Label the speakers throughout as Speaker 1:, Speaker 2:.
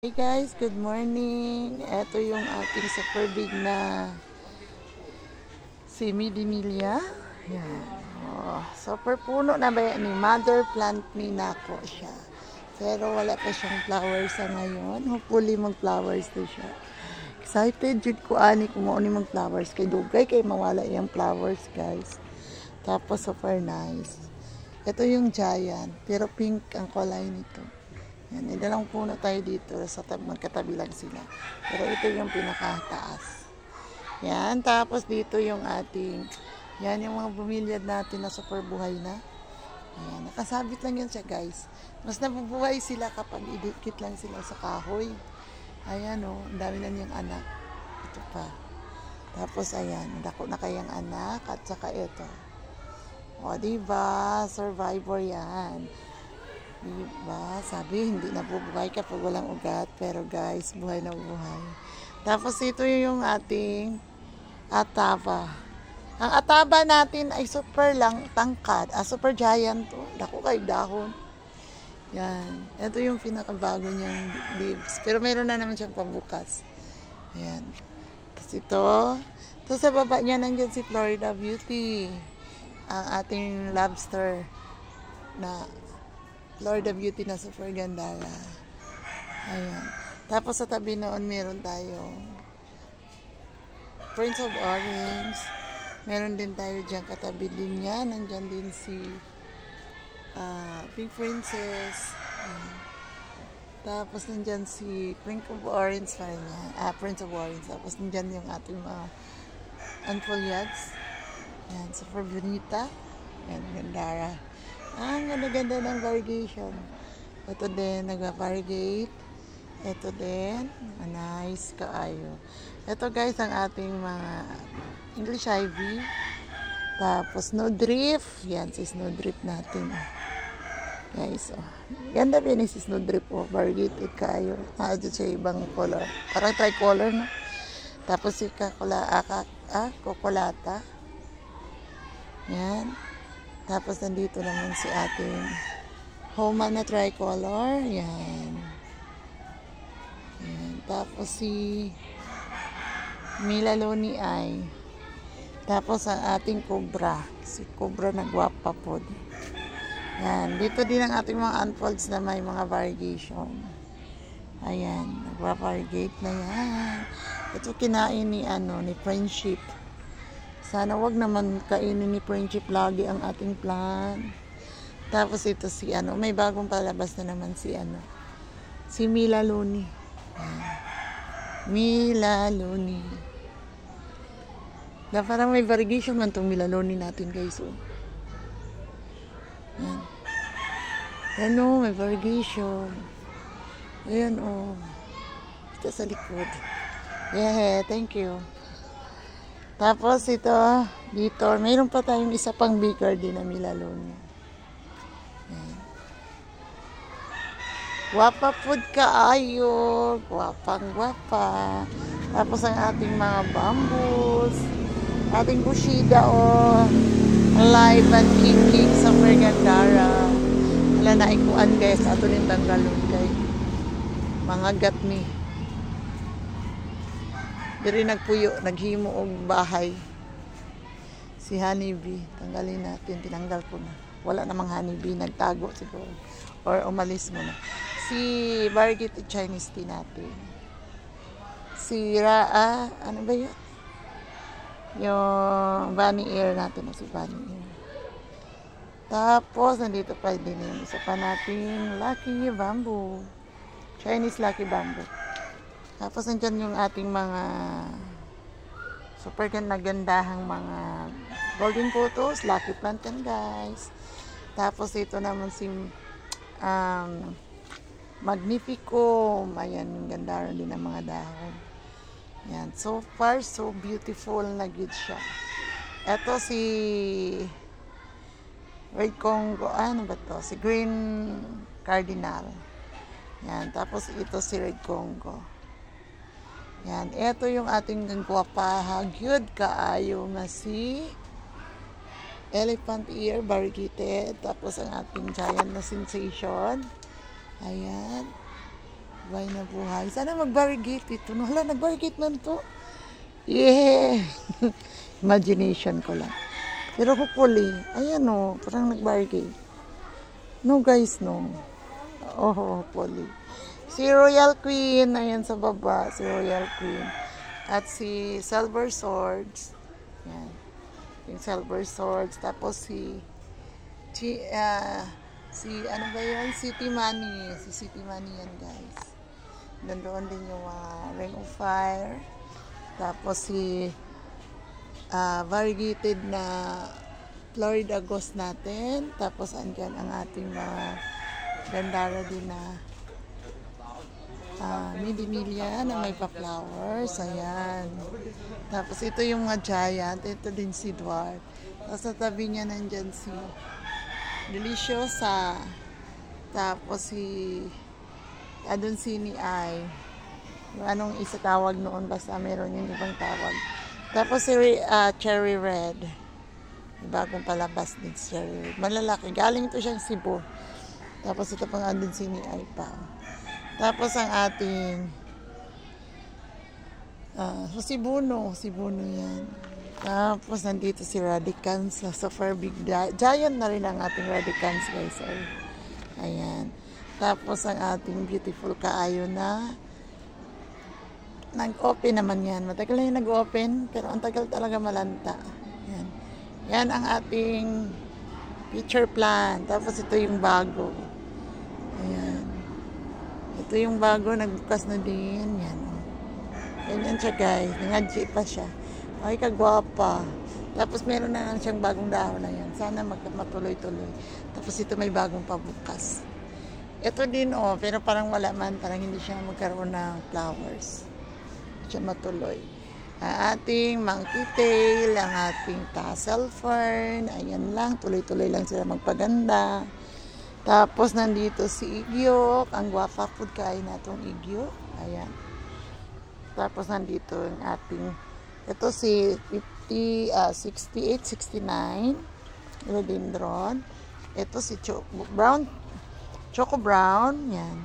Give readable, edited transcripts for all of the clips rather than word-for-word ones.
Speaker 1: Hey guys, good morning. Ito yung ating super big na Semidinelia. Yan. Oh, super puno na ba yan? Mother plant ni Nako siya. Pero wala pa siyang flowers sa ngayon. Hopefully mag-flowers na siya. Excited jud ko ani kung mao ni mag-flowers kay dugay kay mawala yung flowers, guys. Tapos super nice. Ito yung giant, pero pink ang kulay nito. Yan, dalawang puno tayo dito sa magkatabi lang sila. Pero ito yung pinakataas. Yan, tapos dito yung ating, yan yung mga bumilyad natin na super buhay na. Ayan, nakasabit lang yan siya, guys. Mas nabubuhay sila kapag idikit lang sila sa kahoy. Ayan o, ang dami na niyang anak. Ito pa. Tapos ayan, dako na kayang anak at saka ito. O, diba? Survivor yan. Diba? Sabi, hindi nabubuhay kapag walang ugat. Pero guys, buhay na buhay. Tapos ito yung ating ataba. Ang ataba natin ay super lang tangkad. Super giant to. Dako kay dahon. Yan. Ito yung pinakabago niyang leaves. Pero meron na naman siyang pambukas. Ayan. Tapos ito. Tapos sa baba niya nandiyan si Florida Beauty. Ang ating lobster na Florida Beauty na super ganda. Ayan. Tapos sa tabi noon meron tayo Prince of Orange. Meron din tayo dyan katabi din yan. Nandyan din si Pink Princess. Tapos nandyan si Prince of Orange. Prince of Orange. Tapos nandyan yung ating mga anfoliads. Yan, super bonita. Yan, gandara. Ang ganda-ganda ng variegation. Ito din, nagpa-variegate. Ito din, nice kaayo. Ito guys, ang ating mga English ivy. Tapos snowdrift. Yan, si snowdrift natin. Guys, oh. Ganda din si snowdrift. Oh, variegated kaayo. Dito siya ibang color. Parang tricolor, no? Tapos si kokolata. Yan. Tapos nandito naman si ating Homa na tricolor. Yan. Yan. Tapos si Milaloni ay. Tapos ang ating cobra. Si cobra na gwapa po. Yan. Dito din ang ating mga unfolds na may mga variegation. Ayan. Nagwa-variegate na yan. Ito kinain ni friendship. Sana wag naman kainin ni friendship lagi ang ating plant. Tapos ito si may bagong palabas na naman si si Milaloni. Milaloni. Na parang may variegation man tong Milaloni natin, guys. Oh. Yan. Yan may variegation. Ayan Ito sa likod. Yeah, thank you. Tapos ito, dito, mayroon pa tayong isa pang bigger din na Milaloni. Guwapa food kaayo. Guwapang guwapa. Tapos ang ating mga bambus. Ating bushida alive and kikik sa Mergandara. Wala na ikuan guys. Ato rin tanggalon kay mga gatmi. Diri nagpuyo, naghimo og bahay. Si honeybee, tanggalin natin, tinanggal ko na. Wala namang honeybee, nagtago siguro. Or umalis mo na. Si variegated Chinese tea natin. Si ano ba yun? Yung bunny ear natin, si bunny ear. Tapos, nandito pa din yung isa pa natin, lucky bamboo. Chinese lucky bamboo. Tapos nandyan yung ating mga super gandahang mga golden photos, lucky plant yan guys. Tapos ito naman si Magnifico. Ayan, yung ganda rin din ang mga dahon. Yan, so far so beautiful na good siya. Ito si Red Congo, ano ba to? Si Green Cardinal. Yan, tapos ito si Red Congo. Yan, ito yung ating gwapaha, good kaayo nga si Elephant Ear, variegated. Tapos ang ating giant na sensation. Ayan. Buhay na buhay. Sana mag-variegate ito. No, hala, nag-variegate man to. Yeah! Imagination ko lang. Pero hopefully, ayan o, parang nag-variegate. No guys, no. Oh, hopefully. Si Royal Queen, ayan sa baba, si Royal Queen. At si Silver Swords. Yan. Yung Silver Swords. Tapos si ano ba yun? City Money. Si City Money yan guys. Nandoon din yung Ring of Fire. Tapos si variegated na Florida Ghost natin. Tapos andyan ang ating mga gandara din na Midimilia na may pa-flowers. Ayan. Tapos ito yung mga giant. Ito din si Dwarf. Tapos sa tabi niya nandyan si Deliciosa. Tapos si Adoncini ay yung anong isa tawag noon, basta meron yung ibang tawag. Tapos si Cherry Red, bagong palabas din si Cherry Red, malalaki, galing ito siyang Cebu. Tapos ito pang Adoncini ay pa. Tapos ang ating Cebuno yan. Tapos nandito si Radicans, super big giant na rin ang ating Radicans guys. Ayan. Tapos ang ating beautiful kaayo na nag-open naman yan. Matagal na yung nag-open, pero ang tagal talaga malanta. Yan. Yan ang ating future plan. Tapos ito yung bago. Ayan. Ito yung bago, nagbukas na din. Yan. Ganyan siya guys. Nangadji pa siya. Ay, kagwapa. Tapos meron na lang siyang bagong dahon na yan. Sana matuloy-tuloy. Tapos ito may bagong pabukas. Ito din pero parang wala man. Parang hindi siya magkaroon ng flowers. Siya matuloy. Ang ating monkey tail, ang ating tassel fern, ayan lang, tuloy-tuloy lang sila magpaganda. Tapos nandito si igyok, ang guwapa food kain natong igyok, ayan. Tapos nandito ang ating, ito si 68, 69, rhododendron. Ito si Choco Brown, yan.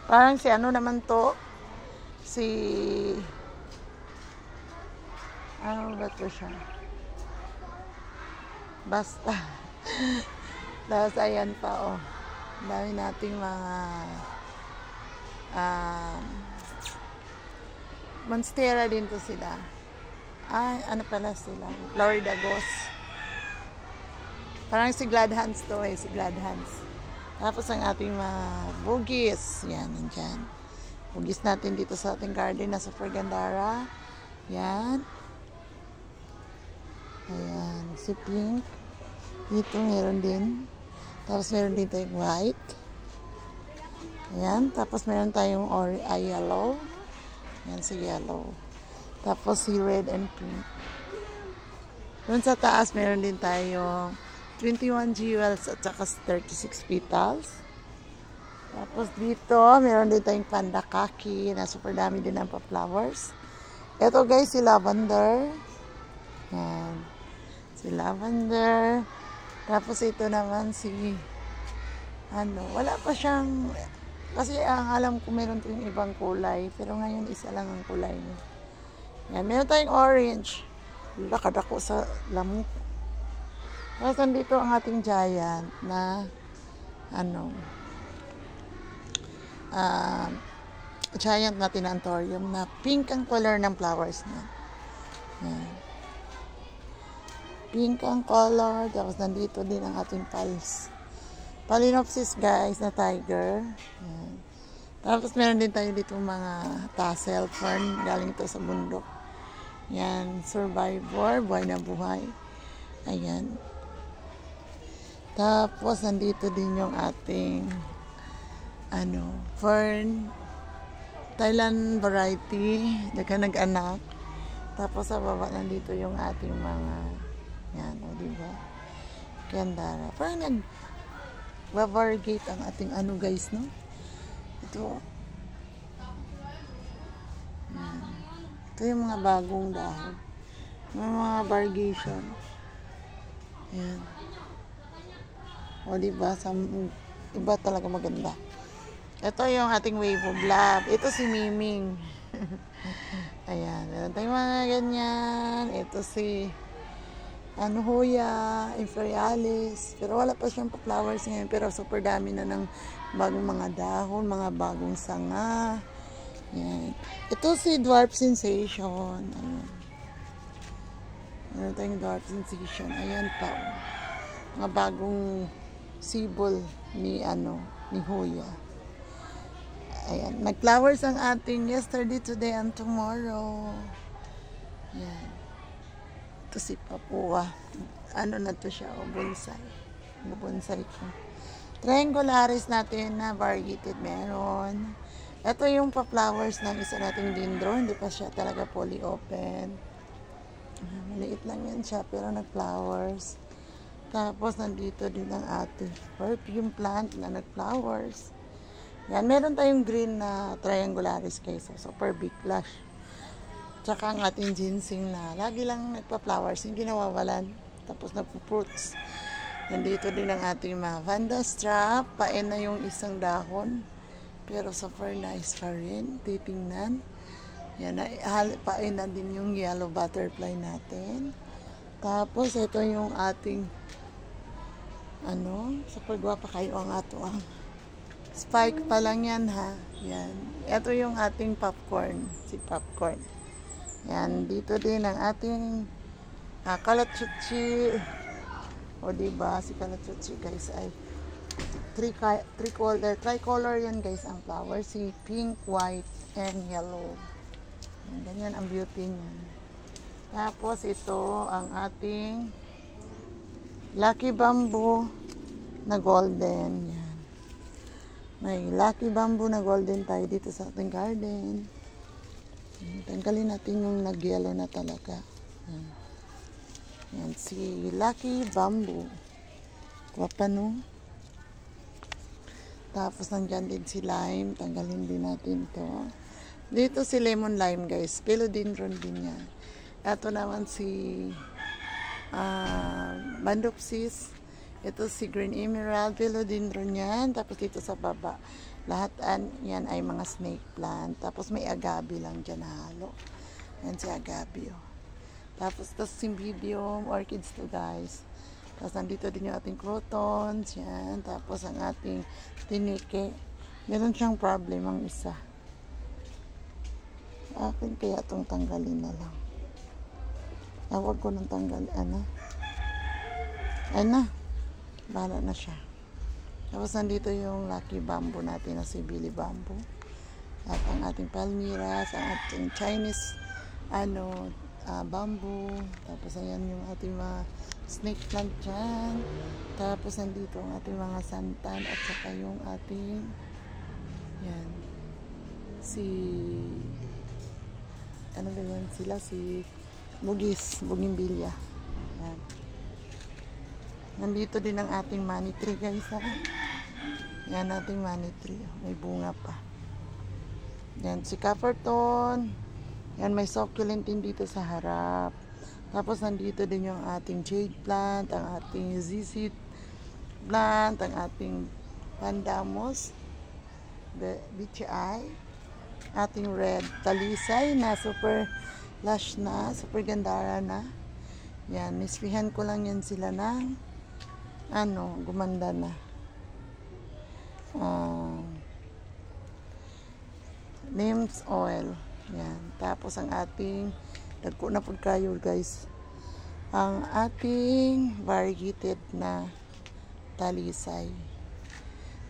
Speaker 1: Parang si ano naman to, ano ba ito siya? Basta. Tapos ayan pa dami nating mga monstera din to sila. Ay, ano pala sila? Florida Ghost. Parang si Glad Hands to si Glad Hands. Tapos ang ating mga bugis. Yan, nandyan. Bugis natin dito sa ating garden na super gandara. Yan. Ayan, si pink. Dito meron din. Tapos meron din tayong white. Ayan, tapos meron tayong yellow. Ayan si yellow. Tapos si red and pink. Doon sa taas meron din tayong 21 jewels at saka 36 petals. Tapos dito, meron din tayong panda kaki na super dami din ang pa-flowers. Ito guys, si lavender. Yan. Si lavender. Tapos ito naman si wala pa siyang, kasi ang alam ko meron tayong ibang kulay. Pero ngayon isa lang ang kulay niya. Yan. Meron tayong orange. Lakadako sa lamok. Tapos nandito ang ating giant na giant na tinantorium na pink ang color ng flowers niya. Yan. Pink ang color. Tapos nandito din ang ating Phalaenopsis guys na tiger. Yan. Tapos meron din tayo dito mga tassel fern. Galing ito sa bundok. Yan. Survivor. Buhay na buhay. Ayan. Tapos nandito din yung ating fern, Thailand variety, nag-anak. Tapos sa baba nandito yung ating mga yan, diba? Gandara. Parang nag-variegate ang ating guys, no? Ito. Yan. Ito yung mga bagong dahon. Mga variegation. Yan. O diba, iba talaga maganda. Ito yung ating wave of love. Ito si Miming. Ayan, meron tayong mga ganyan. Ito si Hoya, Imperialis. Pero wala pa siyang flowers ngayon. Pero super dami na ng bagong mga dahon, mga bagong sanga. Ayan. Ito si Dwarf Sensation. Ayan. Meron tayong Dwarf Sensation. Ayan pa. Mga bagong sibol ni Hoya. Ayan. Nag-flowers ang ating yesterday, today, and tomorrow. Ayan. Ito si Papua. Na to siya? Bonsai. Bonsai ko. Triangularis natin na variegated meron. Ito yung pa-flowers ng isa nating dendro. Hindi pa siya talaga fully open. Maliit lang yan siya pero nag-flowers. Tapos nandito din ang ating perfume plant na nag-flowers. Yan, meron tayong green na triangularis guys. Super big flush. Tsaka ang ating ginseng na lagi lang nagpa-flowers, hindi nawawalan. Tapos nagpo-fruits. Nandito din ang ating mga Vanda strap. Pain na yung isang dahon. Pero super nice pa rin. Titingnan. Yan, pain na din yung yellow butterfly natin. Tapos ito yung ating super guwapa kayo ang ato ang spike pa lang yan ha. Yan. Ito yung ating popcorn. Si popcorn. Yan. Dito din ang ating kalachuchi. O diba, si kalachuchi guys ay tricolor yan guys ang flower. Si pink, white, and yellow. Yan. Ganyan ang beauty niyan. Tapos ito ang ating Lucky Bamboo na golden. Yan. May Lucky Bamboo na golden tayo dito sa ating garden. Tanggalin natin yung nag-yellow na talaga. Yan. Yan, si Lucky Bamboo. Guwapa no? Tapos nandyan din si lime. Tanggalin din natin to. Dito si lemon lime guys. Philodendron din yan. Ito naman si Bandopsis. Ito si Green Emerald, Philodendron yan. Tapos dito sa baba, lahat yan ay mga snake plant. Tapos may agabi lang dyan halo. Yan si agabi. Oh. Tapos ito Cymbidium, orchids to guys. Tapos nandito din yung ating crotons. Yan. Tapos ang ating tinike. Meron siyang problem ang isa. Akin kaya itong tanggalin na lang. Huwag ko nang tanggalin. Bahala na siya. Tapos nandito yung Lucky Bamboo natin na si Billy Bamboo. At ang ating Palmyras, ang ating Chinese bamboo. Tapos ayan yung ating mga snake plant dyan. Tapos nandito ang ating mga santan at saka yung ating yan si bugimbilya. Yan. Nandito din ang ating money tree guys ha. Yan ating money tree. May bunga pa. Yan si Copperton. Yan may succulent din dito sa harap. Tapos nandito din yung ating jade plant, ang ating ZZ plant, ang ating Pandamus, BTI, ating red talisay na super lush na, super gandara na. Yan, nispihan ko lang yan sila ng gumanda na. Neem's oil. Yan. Tapos ang ating dagko na pud kayo guys. Ang ating variegated na talisay.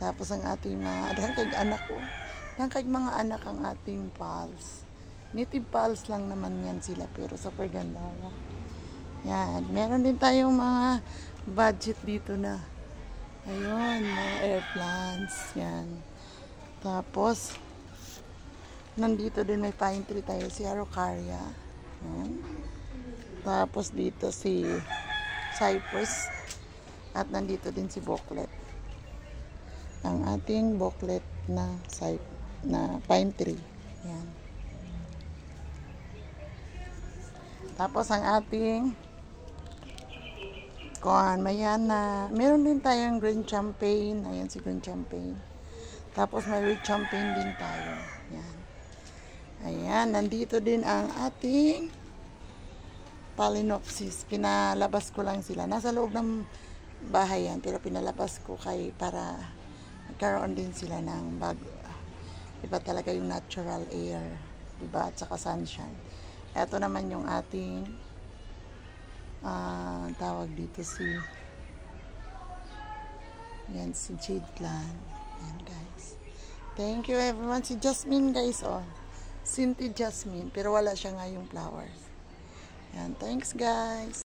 Speaker 1: Tapos ang ating mga anak ko. Kag mga anak ang ating pals. Native pals lang naman yan sila pero super ganda. Yan. Meron din tayong mga budget dito na. Ayun, mga air plants. Yan. Tapos nandito din may pine tree tayo, si Araucaria. Yan. Tapos dito si cypress. At nandito din si Booklet. Ang ating Booklet na pine tree. Yan. Tapos ang ating Mayana. Meron din tayong green champagne. Ayan si green champagne. Tapos may red champagne din tayo. Yan. Ayan, nandito din ang ating Phalaenopsis. Pinalabas ko lang sila. Nasa loob ng bahay yan, pero pinalabas ko para magkaroon din sila ng bago. Iba talaga yung natural air, diba? At saka sunshine. Ito naman yung ating tawag dito si jade plant. Yan guys. Thank you everyone. Si Jasmine guys, oh. Sinti Jasmine, pero wala siya ngayong flowers. Yan, thanks guys.